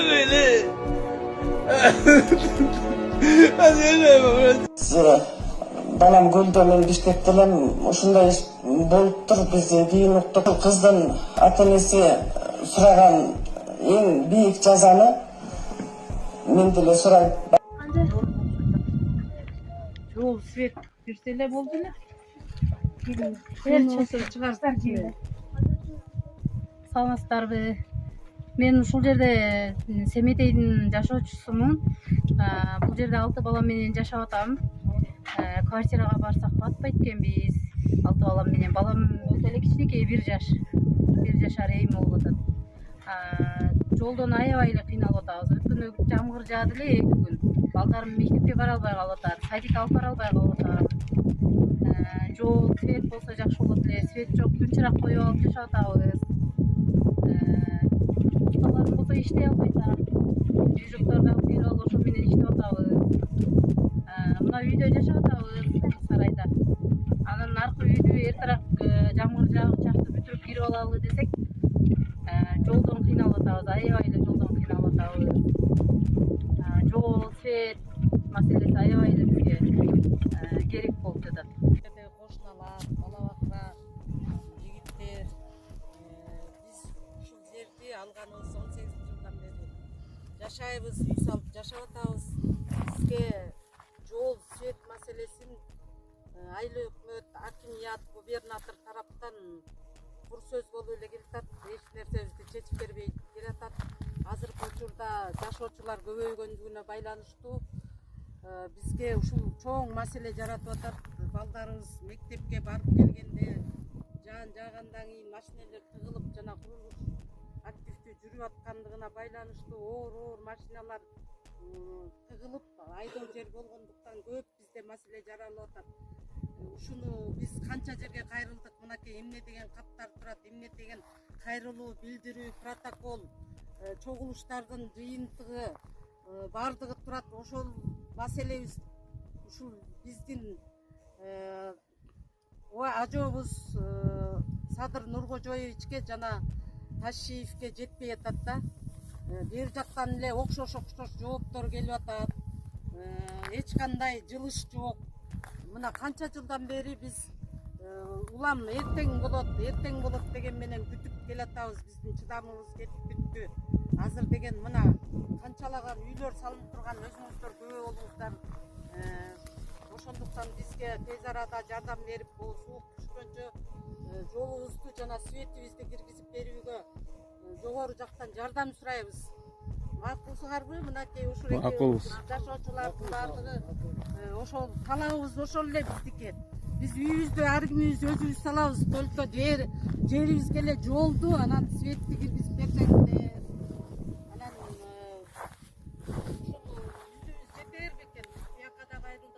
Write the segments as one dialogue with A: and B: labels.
A: böyle. Hadi öyle.
B: Balam Gül'de men Bişkek'telem uşunday iş bolup tur bizi kийин uктuk. Kızdın ata-enesi suragan en büyük cazаны men деле сурайт.
C: Жол свет берселе болду эле. Элчи чыгарсак эле. Саламатсыздарбы? Мен ушул жерде Семетейдин жашоочусумун. Бул жерде 6 балам менен жашап атам. Квартирага барсак батпайт экенбиз. 6 балам менен. Балам өтө эле кичинекей, 1 жаш. 1 жашар эми болуп атат. Жолдон аябай эле кыйналып атабыз. Өткөн жамгыр жаады эле 2 күн. Балдарым мектепке бара албай калып атат. Садикке алып бара албай калып атат. Жол, свет болсо жакшы болот эле. Свет жок, күн чырак коюп алып жашап атабыз. Балдарым болсо иштей албайт. Жүйжөктөрдү алып келип алып ошо менен иштеп атабыз. Мына үйдө жашап атабыз, сарайда. Анан аркы үйдү эртерээк жамгыр жаагы чакты бүтүрүп кирип алалы десек, жолдон кыйналып атабыз, аябай эле жолдон кыйналып атабыз. Жол, свет маселеси аябай эле бизге керек болуп жатат.
D: Кошуналар, бала бакра, жигиттер, биз ушул жерди алганыбыз 18 жылдан бери жашайбыз, үй салып жашап атабыз. Бизге жол, свет маселесин айыл өкмөт, акимият, губернатор тараптан бур сөз болуп эле келатат. Эч нерсебизди чечип бербей келатат. Азыркы учурда жашоочулар көбөйгөндүгүнө байланыштуу бизге ушул чоң маселе жаратып атат. Балдарыбыз мектепке барып келгенде жаан жаагандан кийин машинелер тыгылып жана курулуш активдүү жүрүп аткандыгына байланыштуу оор машиналар тыгылып айдоо жер болгондуктан көп бизде маселе жаралып атат. Ушуну биз канча жерге кайрылдык, мынакей эмне деген каттар турат, эмне деген кайрылуу билдирүү, протокол, чогулуштардын жыйынтыгы бардыгы турат. Ошол маселебиз ушул биздин ажообуз Садыр Нуркожоевичке жана Ташиевке жетпей атат да. Бер жактан эле окшош жооптор келип атат. Эч кандай жылыш жок. Мына канча жылдан бери биз улам эртең болот деген менен күтүп келатабыз. Биздин чыдамыбыз кетип бүттү. Азыр деген мына канчалаган үйлөр салынып турган, өзүңүздөр күбө болуңуздар. Ошондуктан бизге тез арада жардам берип, бул суук түшкөнчө жолубузду жана светибизди киргизип берүүгө жогору жактан жардам сурайбыз. Макулсуңарбы? Мынакей ушул жашоочулардын баардыгы ошол талабыбыз ошол эле биздики. Биз үйүбүздү ар кимибиз өзүбүз салабыз, только жерибизге эле жолду, анан светти киргизип берсеңиздер. Анан ушул үйүбүз жетер бекен. Бияка да кайрылдык.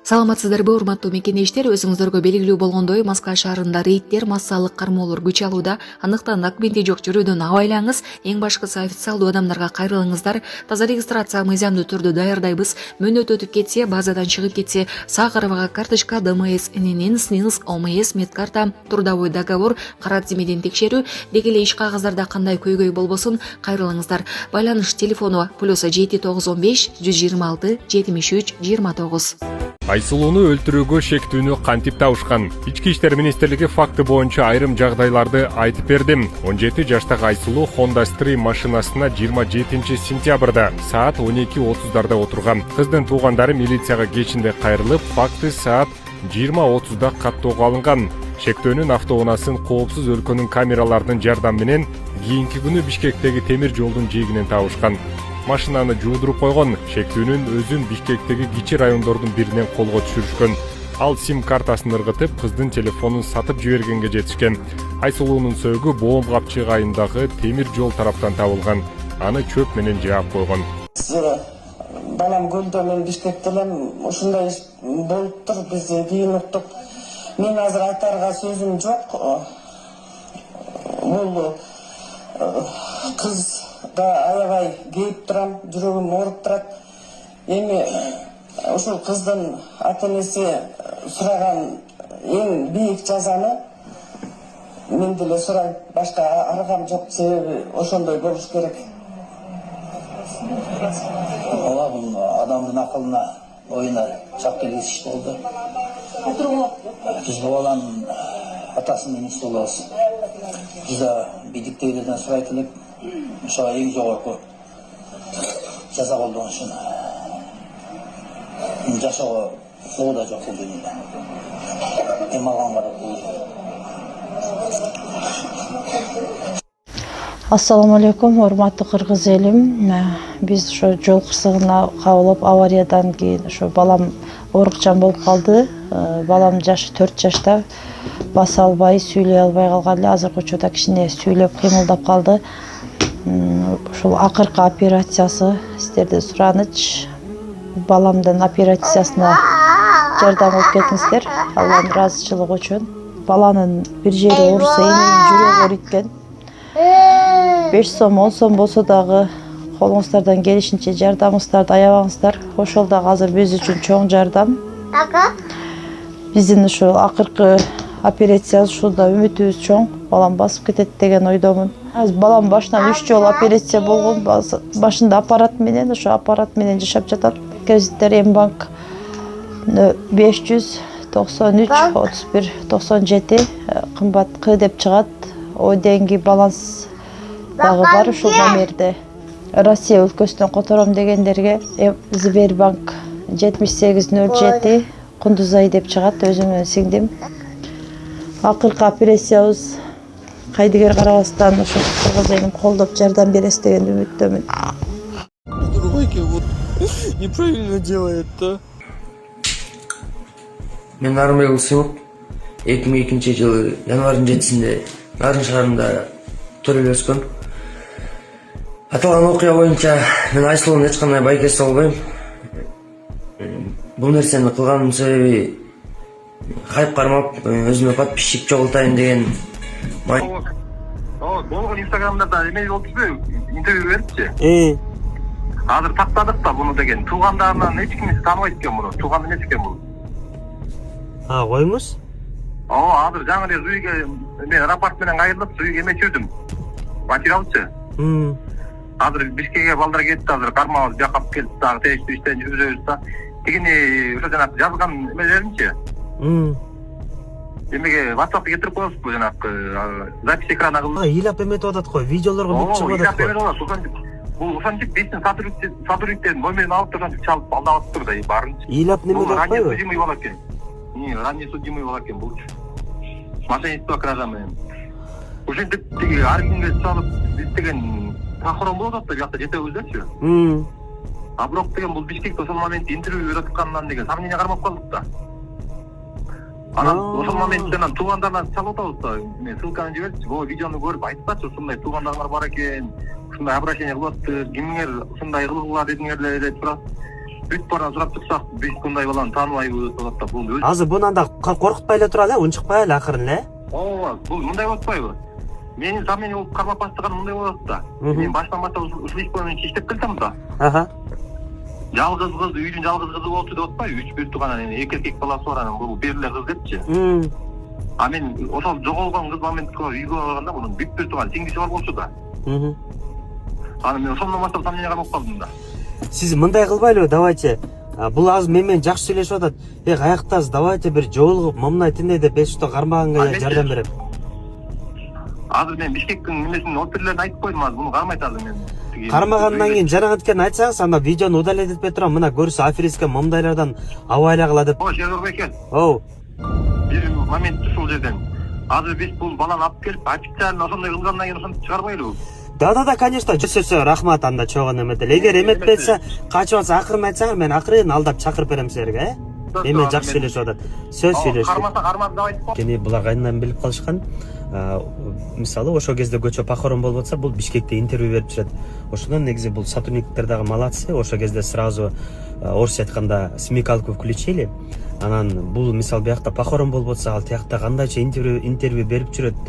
E: Саламатсыздарбы, урматтуу мекендештер? Өзүңүздөргө белгилүү болгондой, Москва шаарында рейдтер, массалык кармоолор күч алууда. Андыктан документи жок жүрүүдөн абайлаңыз. Эң башкысы официалдуу адамдарга кайрылыңыздар. Таза регистрация мыйзамдуу түрдө даярдайбыз. Мөөнөт өтүп кетсе, базадан чыгып кетсе, Сахарова карточка, ДМС, ННН, СНИЛС, ОМС, медкарта, трудовой договор, карат зимеден текшерүү, деги эле иш кагаздарда кандай көйгөй болбосун кайрылыңыздар. Байланыш телефону +7 915 126 73 29.
F: Айсулууну өлтүрүүгө шектүүнү кантип табышкан? Ички иштер министрлиги факты боюнча айрым жагдайларды айтып берди. 17 жаштагы Айсулуу Honda Stream машинасына 27 сентябрда саат 12:30 отурган. Кыздын туугандары милицияга кечинде кайрылып, факты саат 20:30 каттоого алынган. Шектөөнүн автоунаасын коопсуз өлкөнүн камераларынын жардамы менен кийинки күнү Бишкектеги темир жолдун жээгинен табышкан. Машинаны жуудуруп койгон. Шектүүнүн өзүн Бишкектеги кичи райондордун биринен колго түшүрүшкөн. Ал сим картасын ыргытып, кыздын телефонун сатып жибергенге жетишкен. Айсулуунун сөөгү Боом капчыгы айындагы темир жол тараптан табылган. Аны чөп менен жаап койгон.
B: Балам Гүлдө мен Бишкектелем ушундай иш болуп тур, биз кийин уктук. Мен азыр айтарга сөзүм жок. Бул кыз да аябай кейип турам, жүрөгүм ооруп турат. Эми ушул кыздын ата-энеси сураган эң бийик жазаны мен деле сурайм, башка аргам жок, себеби ошондой болуш керек.
G: Ооба, бул адамдын акылына, оюна чак келгис иш болду. Биз бул баланын атасынын иниси болобуз. Биз да бийликтегилерден сурайт элек, ошо эң жогорку жаза колдонушун. Жашоого укугу да жок бул дүйнөдө. Эми алганга да укугу жок.
H: Ассаламу алейкум, урматтуу кыргыз элим. Биз ошо жол кырсыгына кабылып, авариядан кийин ошо балам оорукчан болуп калды. Балам жашы 4 жашта, баса албай, сүйлөй албай калган эле. Азыркы учурда кичине сүйлөп, кыймылдап калды. Ушул акыркы операциясы сиздерден сураныч. Баламдын операциясына жардам алып кетиңиздер, Алланын ыраазычылыгы үчүн. Баланын бир жери ооруса, эненин жүрөгү ооруйт. 5 сом, 10 сом болсо дагы колуңуздардан келишинче жардамыңыздарды аябаңыздар. Ошол дагы азыр биз үчүн чоң жардам. Биздин ушул акыркы операция ушунда үмүтүбүз чоң. Балам басып кетет деген ойдомун. Азыр балам башынан 3 жолу операция болгон. Башында аппарат менен, ошо аппарат менен жашап жатат. Кредиттер Мбанк 593 31 97 кымбат К деп чыгат. О деньги баланс дагы бар ушул номерде. Россия өлкөсүнөн котором дегендерге Сбербанк 7807 Кундузай деп чыгат, өзүм менен сиңдим. Акыркы операциябыз кайдыгер карабастан ошо кыргыз элим колдоп жардам бересиз деген үмүттөмүн.
A: Другой вот неправильно делает-то.
I: Мен Нарымбек Сымов 2002 жылы январь 7-синде Нарын шаарында төрөлүп өскөн. Аталган окуя боюнча мен Айсулуну эч кандай байкес албайм. Бул нерсени кылганымдын себеби хайп кармап, өзүмө подписчик чогултайын деген.
J: Болгон Инстаграмда эме болчу, интервью берипчи. Азыр тактадык да буну деген. Туугандарынан эч ким тааныбайт экен муну. Тууган эмес экен бул.
K: Коймуш?
J: Азыр жаңы эле үйгө мен рапорт менен кайрылып, үйгө эме чүрдүм. Материалчы. Азыр Бишкекке балдар кетти, азыр кармабыз жакап келип, дагы териштүү иштен жүргүзөбүз да. Тигини ошо жанагы жазган эмелеринчи. Эмеге WhatsApp кетирип коесузбу, жанагы запись экрана кылып.
K: Ыйлап эметип атат го, видеолорго бүт чыгып атат го.
J: Ыйлап эметип атат. Бул ошентип биздин сотрудниктер номерин алып турган чалып алдап турду да баарынчы.
K: Ыйлап неме деп атпайбы?
J: Судимый болот экен. Ранний судимый болот экен бул. Мошенничество кража менен. Ошентип тиги ар кимге чалып биз деген прокурор болуп атат да, жакта жетебиздечи. А бирок деген бул Бишкекте ошол момент интервью берип аткандан деген сомнение кармап калдык да. Анан ошол моменттен туугандардан чалып атабыз да. Мен ссылканы жиберчи, бул видеону көрүп айтпачы, ушундай туугандар бар экен. Ушундай обращение кылыптыр, кимиңер ушундай кылгыла дедиңер деп турат. Бүт бара сурап турсак, биз мындай баланы тааныбайбыз деп атат. Бул
K: азыр буну анда коркутпай эле тура эле, унчукпай эле акырын эле.
J: Ооба, бул мындай болуп атпайбы? Менин сомнение болуп кармап баштаган мындай болот да. Мен баштан баштап ушул иш боюнча иштеп келдим да. Жалгыз кыз, үйдүн жалгыз кызы болчу деп атпайбы? 3 бир тууган, эки эркек баласы бар, анан бул бир эле кыз депчи. А мен ошол жоголгон кыз моментке үйгө барганда мунун бүт бир тууган сиңдиси бар болчу да. Аны мен ошондон баштап сомнение кармап калдым да.
K: Сиз мындай кылбайлыбы, давайте. Бул азыр менен жакшы сүйлөшүп атат. Каяктасыз, давайте бир жолугуп, момундай тиндей деп бешто кармаганга жардам берем.
J: Азыр мен Бишкектин немесин оперлерин айтып койдум, азыр буну кармайт азыр мен.
K: Кармагандан кийин жарагаткенин айтсаңыз, анда видеону удалить этпей турам, мына көрсө аферистке момундайлардан абайла кыла деп.
J: Шербек экен. Бир момент ушул жерден. Азыр биз бул баланы алып келип, официально ошондой кылгандан кийин ошентип чыгарбайлыбы?
K: Да, конечно, сөзсө рахмат, анда чогун эметел. Эгер эметпесе, качып атса акырын айтсаңар, мен акырын алдап чакырып берем силерге, Эме жакшы сүйлөшүп атат. Сөз сүйлөшүп.
J: Кармаса кармады деп айтып.
K: Кени булар кайдан билип калышкан? Мисалы, ошол кезде көчө похорон болуп атса, бул Бишкекте интервью берип жүрөт. Ошондон негизи бул сотрудниктер дагы молодцы, ошол кезде сразу орусча айтканда смекалку включили. Анан бул мисалы биякта похорон болуп атса, ал тиякта кандайча интервью берип жүрөт деп